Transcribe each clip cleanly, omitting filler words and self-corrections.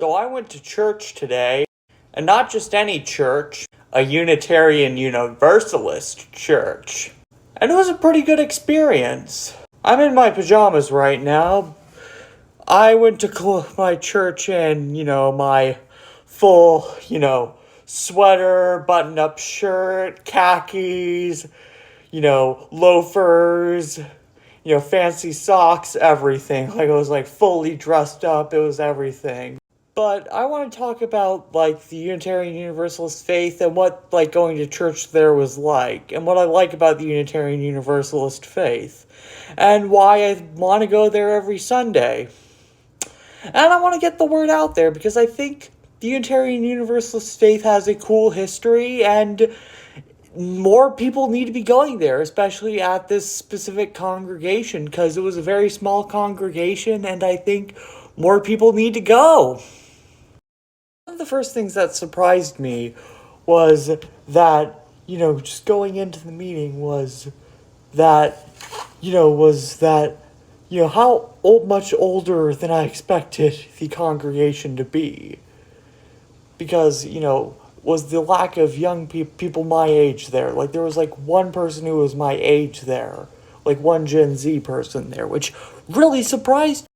So I went to church today, and not just any church, a Unitarian Universalist church. And it was a pretty good experience. I'm in my pajamas right now. I went to my church in, my full, sweater, button-up shirt, khakis, loafers, fancy socks, everything. Like, I was, fully dressed up. It was everything. But I want to talk about, the Unitarian Universalist faith and what, going to church there was like, and what I like about the Unitarian Universalist faith, and why I want to go there every Sunday. And I want to get the word out there, because I think the Unitarian Universalist faith has a cool history, and more people need to be going there, especially at this specific congregation, because it was a very small congregation, and I think more people need to go. One of the first things that surprised me was that, just going into the meeting was that, how much older than I expected the congregation to be. Because, was the lack of young people my age there. There was, one person who was my age there. One Gen Z person there, which really surprised me.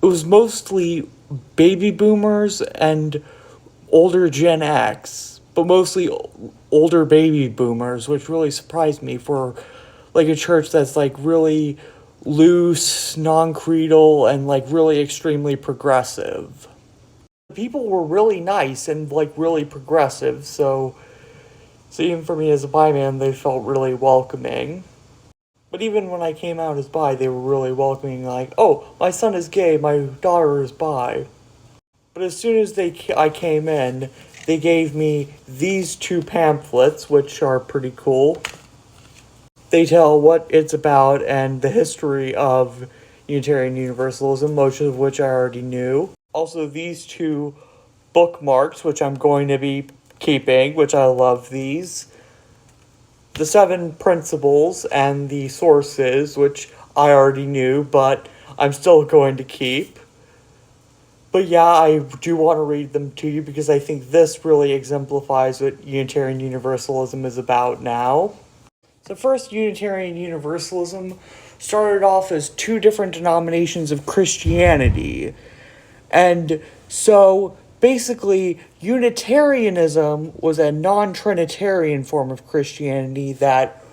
It was mostly baby boomers and older Gen X, but mostly older baby boomers, which really surprised me for, a church that's, really loose, non-creedal, and, really extremely progressive. People were really nice and, really progressive, so even for me as a bi man, they felt really welcoming. But even when I came out as bi, they were really welcoming, oh, my son is gay, my daughter is bi. But as soon as I came in, they gave me these two pamphlets, which are pretty cool. They tell what it's about and the history of Unitarian Universalism, most of which I already knew. Also, these two bookmarks, which I'm going to be keeping, which I love these. The 7 principles and the sources, which I already knew, but I'm still going to keep. But yeah, I do want to read them to you because I think this really exemplifies what Unitarian Universalism is about now. So first, Unitarian Universalism started off as 2 different denominations of Christianity. And so basically, Unitarianism was a non-Trinitarian form of Christianity that,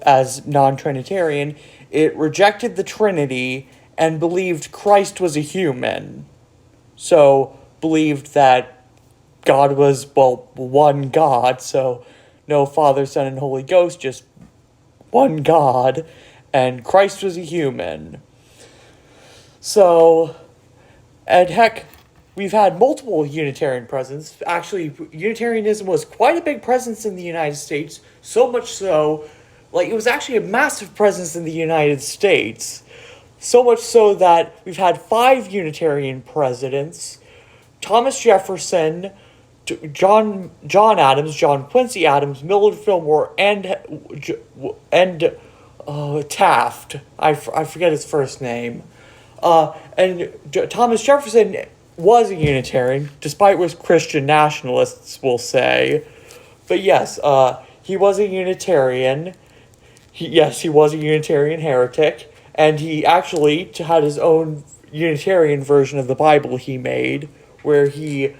as non-Trinitarian, it rejected the Trinity and believed Christ was a human. So, believed that God was, one God, so no Father, Son, and Holy Ghost, just one God, and Christ was a human. So, and heck, we've had multiple Unitarian presence. Actually, Unitarianism was quite a big presence in the United States, so much so, it was actually a massive presence in the United States. So much so that we've had 5 Unitarian presidents: Thomas Jefferson, John Adams, John Quincy Adams, Millard Fillmore, and Taft. I forget his first name. And Thomas Jefferson was a Unitarian, despite what Christian nationalists will say. But yes, he was a Unitarian. He was a Unitarian heretic. And he actually had his own Unitarian version of the Bible he made, where he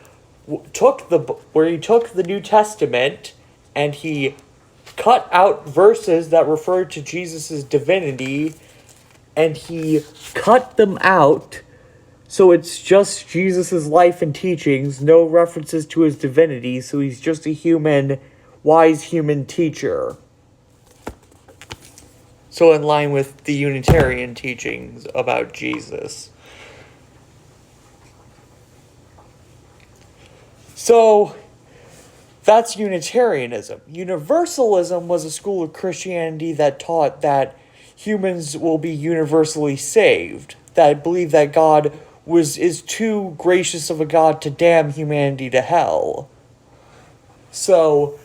took the New Testament and he cut out verses that referred to Jesus' divinity, and he cut them out so it's just Jesus' life and teachings, no references to his divinity, so he's just a wise human teacher. So in line with the Unitarian teachings about Jesus. So, that's Unitarianism. Universalism was a school of Christianity that taught that humans will be universally saved, that believed that God is too gracious of a God to damn humanity to hell. So,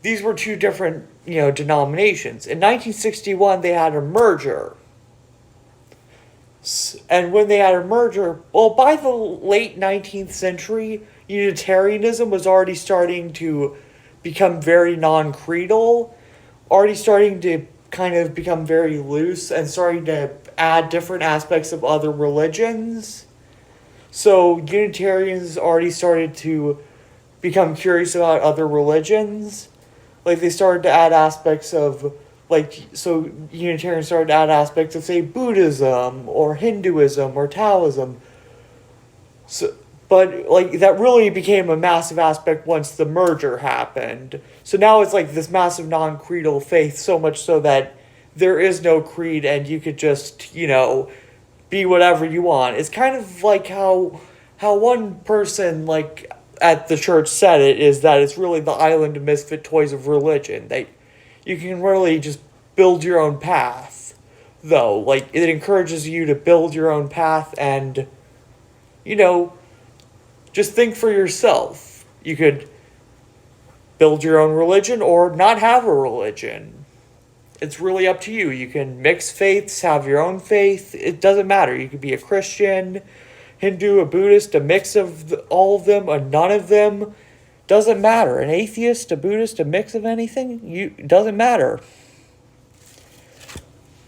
these were 2 different, denominations. In 1961, they had a merger. And when they had a merger, well, by the late 19th century, Unitarianism was already starting to become very non-creedal, already starting to kind of become very loose and starting to add different aspects of other religions. So Unitarians already started to become curious about other religions. Like they started to add aspects of so Unitarians started to add aspects of, say, Buddhism or Hinduism or Taoism. So, but like that really became a massive aspect once the merger happened. So now it's like this massive non-creedal faith, so much so that there is no creed and you could just, be whatever you want. It's kind of like how one person like at the church said it, is that it's really the island of misfit toys of religion. That you can really just build your own path. Though, like it encourages you to build your own path and just think for yourself. You could build your own religion or not have a religion. It's really up to you. You can mix faiths, have your own faith. It doesn't matter. You could be a Christian, Hindu, a Buddhist, a mix of all of them, a none of them. Doesn't matter. An atheist, a Buddhist, a mix of anything, doesn't matter.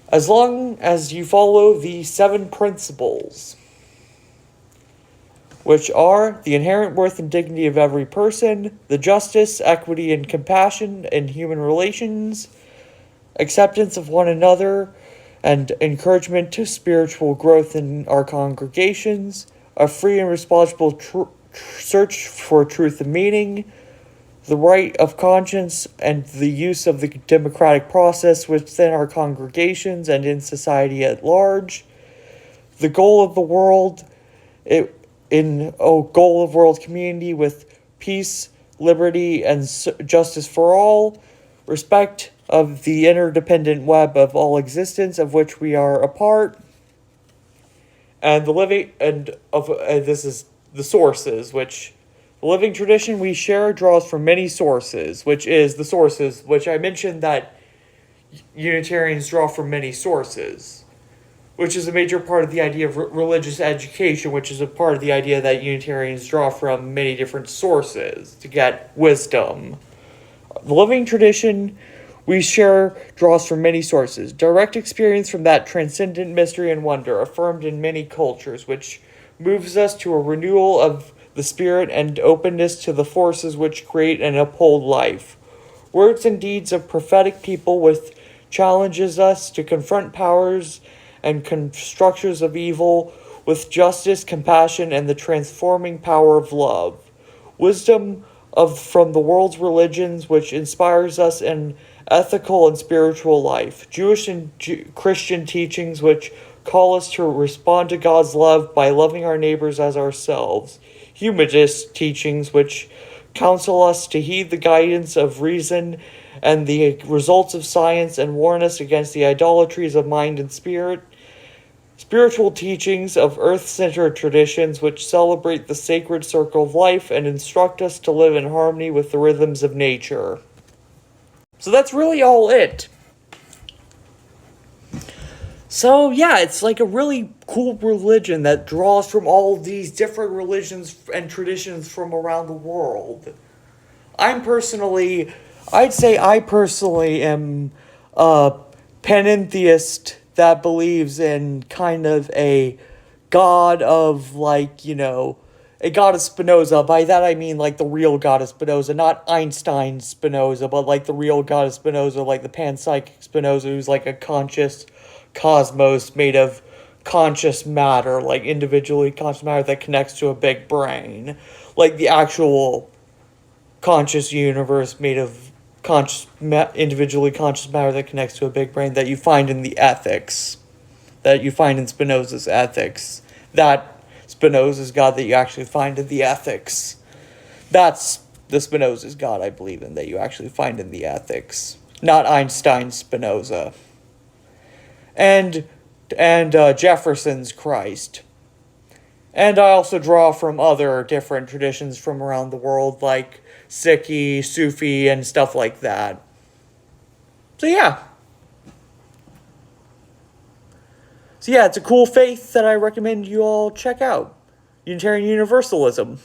As long as you follow the 7 principles, which are the inherent worth and dignity of every person, the justice, equity, and compassion in human relations, acceptance of one another, and encouragement to spiritual growth in our congregations, a free and responsible search for truth and meaning, the right of conscience, and the use of the democratic process within our congregations and in society at large, the goal of the world, goal of world community with peace, liberty, and justice for all, respect of the interdependent web of all existence of which we are a part, and this is the sources, which the living tradition we share draws from many sources, which is the sources which I mentioned that Unitarians draw from many sources, which is a major part of the idea of religious education, which is a part of the idea that Unitarians draw from many different sources to get wisdom. The living tradition we share draws from many sources. Direct experience from that transcendent mystery and wonder affirmed in many cultures, which moves us to a renewal of the spirit and openness to the forces which create and uphold life. Words and deeds of prophetic people with challenges us to confront powers and structures of evil with justice, compassion, and the transforming power of love. Wisdom from the world's religions, which inspires us in ethical and spiritual life. Jewish and Christian teachings, which call us to respond to God's love by loving our neighbors as ourselves. Humanist teachings, which counsel us to heed the guidance of reason and the results of science and warn us against the idolatries of mind and spirit. Spiritual teachings of earth-centered traditions which celebrate the sacred circle of life and instruct us to live in harmony with the rhythms of nature. So that's really all it. So yeah, it's like a really cool religion that draws from all these different religions and traditions from around the world. I'd say I personally am a panentheist that believes in kind of a god of, a god of Spinoza. By that I mean, the real god of Spinoza, not Einstein Spinoza, but, the real god of Spinoza, the panpsychic Spinoza, who's, a conscious cosmos made of conscious matter, individually conscious matter that connects to a big brain. The actual conscious universe made of individually conscious matter that connects to a big brain that you find in the ethics, that you find in Spinoza's ethics. That Spinoza's God that you actually find in the ethics. That's the Spinoza's God I believe in, that you actually find in the ethics. Not Einstein Spinoza. And Jefferson's Christ. And I also draw from other different traditions from around the world, like Sikhi, Sufi, and stuff like that. So So yeah, it's a cool faith that I recommend you all check out. Unitarian Universalism.